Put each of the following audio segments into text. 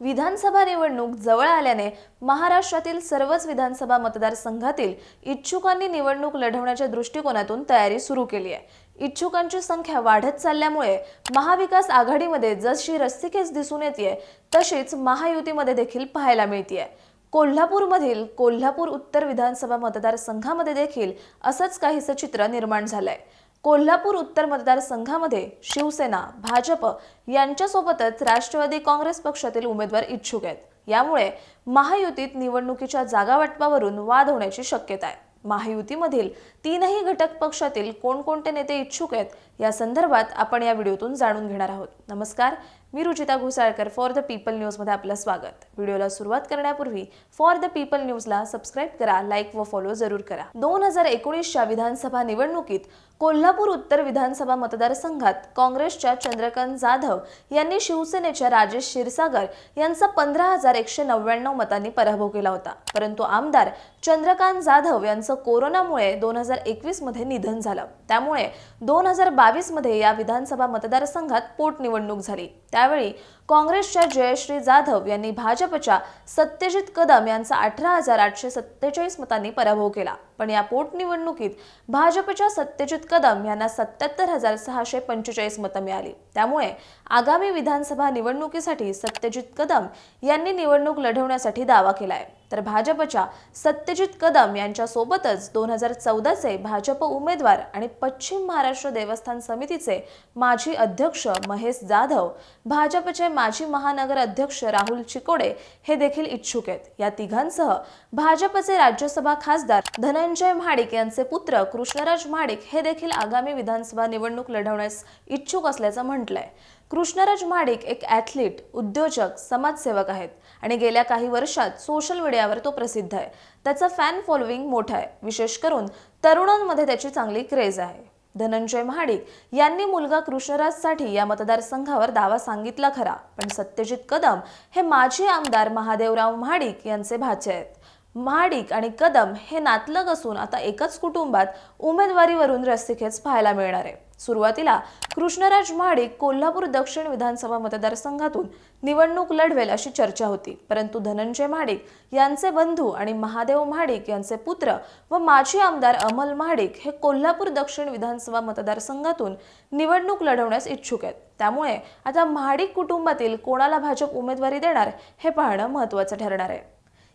विधानसभा निवडणूक जवळ आल्याने महाराष्ट्रातील सर्वच विधानसभा मतदारसंघातील इच्छुकांनी निवडणूक लढवण्याच्या दृष्टिकोनातून तयारी सुरू केली आहे। इच्छुकांची संख्या वाढत चालल्यामुळे महाविकास आघाडीमध्ये जशी रस्सीखेच दिसून येते तशीच महायुतीमध्ये देखील पाहायला मिळते। कोल्हापूरमधील कोल्हापूर उत्तर विधानसभा मतदारसंघामध्ये देखील असंच काहीसं चित्र निर्माण झालंय। कोल्हापूर उत्तर मतदारसंघामध्ये शिवसेना, भाजप यांच्यासोबतच राष्ट्रवादी काँग्रेस पक्षातील उमेदवार इच्छुक आहेत। यामुळे महायुतीत निवडणुकीच्या जागा वाटपावरून वाद होण्याची शक्यता आहे। महायुतीमधील तीनही घटक पक्षातील कोणकोणते नेते इच्छुक आहेत या संदर्भात आपण या व्हिडिओतून जाणून घेणार आहोत। नमस्कार, मी Ruchita Ghusalkar for the people news मध्ये आपलं स्वागत। व्हिडिओला सुरुवात करण्यापूर्वी फॉर द पीपल न्यूजला सबस्क्राइब करा, लाईक व फॉलो जरूर करा। 2019च्या विधानसभा निवडणुकीत कोल्हापूर उत्तर विधानसभा मतदारसंघात काँग्रेसच्या चंद्रकांत जाधव यांनी शिवसेनेच्या राजेश क्षीरसागर यांचा 15,199 मतांनी पराभव केला होता। परंतु आमदार चंद्रकांत जाधव यांचं कोरोनामुळे 2021 मध्ये निधन झालं। त्यामुळे 2022 मध्ये या विधानसभा मतदारसंघात पोटनिवडणूक झाली। त्यावेळी काँग्रेसच्या जयश्री जाधव यांनी भाजपच्या सत्यजित कदम यांचा 18,847 मतांनी पराभव केला। पण या पोटनिवडणुकीत भाजपच्या सत्यजित कदम यांना 77,645 मतं मिळाली। त्यामुळे आगामी विधानसभा निवडणुकीसाठी सत्यजित कदम यांनी निवडणूक लढवण्यासाठी दावा केलाय। तर भाजपच्या सत्यजित कदम यांच्या सोबतच 2014चे भाजप उमेदवार आणि पश्चिम महाराष्ट्र देवस्थान समितीचे माजी अध्यक्ष महेश जाधव, भाजपचे माजी महानगर अध्यक्ष राहुल चिकोडे हे देखील इच्छुक आहेत। या तिघांसह भाजपचे राज्यसभा खासदार धनंजय महाडिक यांचे पुत्र कृष्णराज महाडिक हे देखील आगामी विधानसभा निवडणूक लढवण्यास इच्छुक असल्याचं म्हटलंय। कृष्णराज महाडिक एक ॲथलीट, उद्योजक, समाजसेवक आहेत आणि गेल्या काही वर्षात सोशल मीडियावर तो प्रसिद्ध आहे। त्याचं फॅन फॉलोइंग मोठं आहे। विशेष करून तरुणांमध्ये त्याची चांगली क्रेज आहे। धनंजय महाडिक यांनी मुलगा कृष्णराजसाठी या मतदारसंघावर दावा सांगितला खरा, पण सत्यजित कदम हे माजी आमदार महादेवराव महाडिक यांचे भाचे आहेत। महाडिक आणि कदम हे नातलग असून आता एकाच कुटुंबात उमेदवारीवरून रस्सीखेच पाहायला मिळणार आहे। सुरुवातीला कृष्णराज महाडिक कोल्हापूर दक्षिण विधानसभा मतदारसंघातून निवडणूक लढवेल अशी चर्चा होती, परंतु धनंजय महाडिक यांचे बंधू आणि महादेव महाडिक यांचे पुत्र व माजी आमदार अमल महाडिक हे कोल्हापूर दक्षिण विधानसभा मतदारसंघातून निवडणूक लढवण्यास इच्छुक आहेत। त्यामुळे आता महाडिक कुटुंबातील कोणाला भाजप उमेदवारी देणार हे पाहणं महत्त्वाचं ठरणार आहे।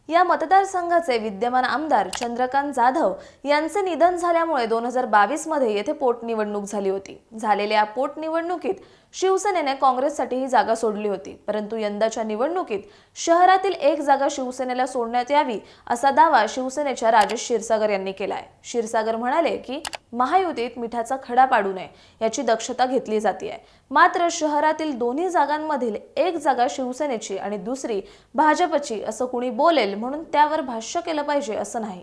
या मतदारसंघाचे विद्यमान आमदार चंद्रकांत जाधव यांचे निधन झाल्यामुळे 2022 मध्ये येथे पोटनिवडणूक झाली होती। झालेल्या पोटनिवडणुकीत शिवसेनेने काँग्रेससाठी ही जागा सोडली होती, परंतु यंदाच्या निवडणुकीत शहरातील एक जागा शिवसेनेला सोडण्यात यावी असा दावा शिवसेनेच्या राजेश क्षीरसागर यांनी केलाय। क्षीरसागर म्हणाले की महायुतीत मिठाचा खडा पाडू नये याची दक्षता घेतली जाते। मात्र शहरातील दोन्ही जागांमधील एक जागा शिवसेनेची आणि दुसरी भाजपची असं कुणी बोलेल म्हणून त्यावर भाष्य केलं पाहिजे असं नाही।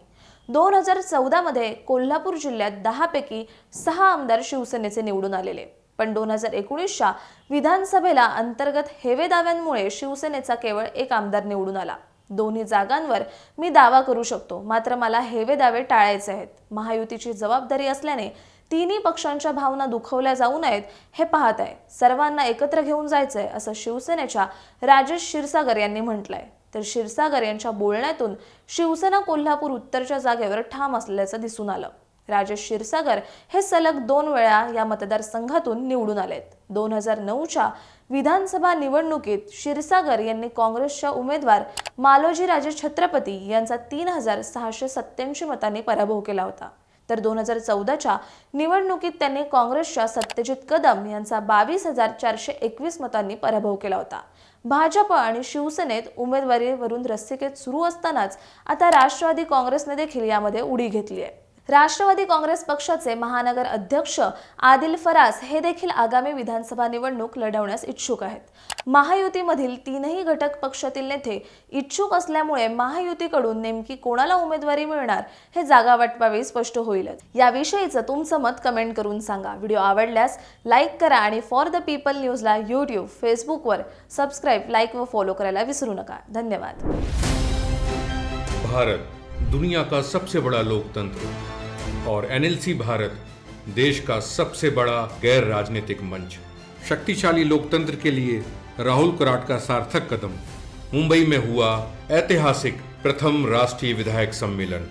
2014 मध्ये कोल्हापूर जिल्ह्यात 10 पैकी 6 आमदार शिवसेनेचे निवडून आलेले, पण 2019च्या विधानसभेला अंतर्गत हेवे दाव्यांमुळे शिवसेनेचा केवळ एक आमदार निवडून आला। दोन्ही जागांवर मी दावा करू शकतो, मात्र मला हेवे दावे टाळायचे आहेत। महायुतीची जबाबदारी असल्याने तिन्ही पक्षांच्या भावना दुखवल्या जाऊ नयेत हे पाहत आहे। सर्वांना एकत्र घेऊन जायचंय असं शिवसेनेच्या राजेश क्षीरसागर यांनी म्हटलंय। तर क्षीरसागर यांच्या बोलण्यातून शिवसेना कोल्हापूर उत्तरच्या जागेवर ठाम असल्याचं दिसून आलं। राजेश क्षीरसागर हे सलग 2 वेळा या मतदारसंघातून निवडून आलेत। 2009च्या विधानसभा निवडणुकीत क्षीरसागर यांनी काँग्रेसच्या उमेदवार मालोजीराजे छत्रपती यांचा 3,687 मतांनी पराभव केला होता। तर 2014च्या निवडणुकीत त्यांनी काँग्रेसच्या सत्यजित कदम यांचा 22,421 मतांनी पराभव केला होता। भाजप आणि शिवसेनेत उमेदवारीवरून रस्सीखेच सुरू असतानाच आता राष्ट्रवादी काँग्रेसने देखील यामध्ये उडी घेतली आहे। राष्ट्रवादी काँग्रेस पक्षाचे महानगर अध्यक्ष आदिल फरास हे देखील आगामी विधानसभा निवडणूक लढवण्यास इच्छुक आहेत। महायुतीमधील तीनही घटक पक्षातील नेते इच्छुक असल्यामुळे महायुतीकडून नेमकी कोणाला उमेदवारी मिळणार हे जागा वाटपावेळी स्पष्ट होईलच। याविषयीचं तुमचं मत कमेंट करून सांगा। व्हिडिओ आवडल्यास लाईक करा आणि फॉर द पीपल न्यूजला YouTube, फेसबुकवर सबस्क्राइब, लाईक व फॉलो करायला विसरू नका। धन्यवाद। भारत दुनिया का सबसे बड़ा लोकतंत्र और एनएलसी भारत देश का सबसे बड़ा गैर राजनीतिक मंच। शक्तिशाली लोकतंत्र के लिए राहुल कराट का सार्थक कदम मुंबई में हुआ ऐतिहासिक प्रथम राष्ट्रीय विधायक सम्मेलन।